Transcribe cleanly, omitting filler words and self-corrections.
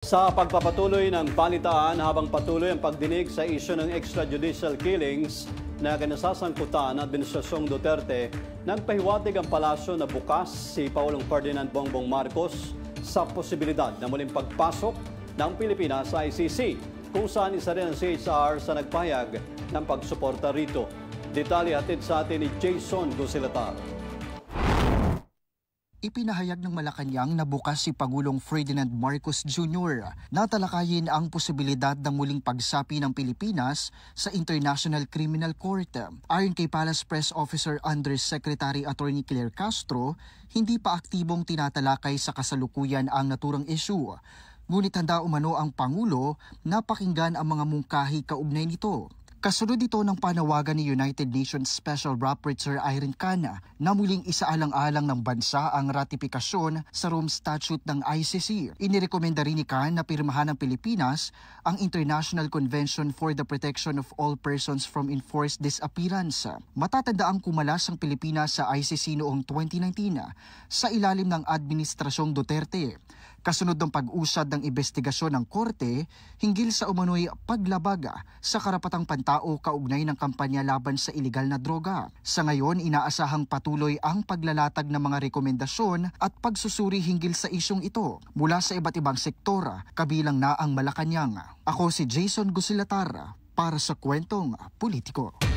Sa pagpapatuloy ng balitaan habang patuloy ang pagdinig sa isyu ng extrajudicial killings na kinasasangkutan ng Administrasyong Duterte, nagpahiwatig ang palasyo na bukas si Pangulong Ferdinand Bongbong Marcos sa posibilidad na muling pagpasok ng Pilipinas sa ICC, kung saan isa rin ang CHR sa nagpahayag ng pagsuporta rito. Detalye hatid sa atin ni Jason Gusilatar. Ipinahayag ng Malacanang na bukas si Pangulong Ferdinand Marcos Jr. na talakayin ang posibilidad ng muling pagsapi ng Pilipinas sa International Criminal Court. Ayon kay Palace Press Officer Undersecretary Attorney Claire Castro, hindi pa aktibong tinatalakay sa kasalukuyan ang naturang issue. Ngunit handa umano ang Pangulo na pakinggan ang mga mungkahi kaugnay nito. Kasunod ito ng panawagan ni United Nations Special Rapporteur Irene Cana na muling isaalang-alang ng bansa ang ratifikasyon sa Rome Statute ng ICC. Inirekomenda rin ni Cana na pirmahan ng Pilipinas ang International Convention for the Protection of All Persons from Enforced Disappearance. Matatandaang kumalas ang Pilipinas sa ICC noong 2019 sa ilalim ng Administrasyong Duterte. Kasunod ng pag-usad ng investigasyon ng Korte hinggil sa umano'y paglabag sa karapatang pantao kaugnay ng kampanya laban sa ilegal na droga. Sa ngayon, inaasahang patuloy ang paglalatag ng mga rekomendasyon at pagsusuri hinggil sa isyong ito mula sa iba't ibang sektor, kabilang na ang Malacanang. Ako si Jason Gusilatar para sa Kwentong Politiko.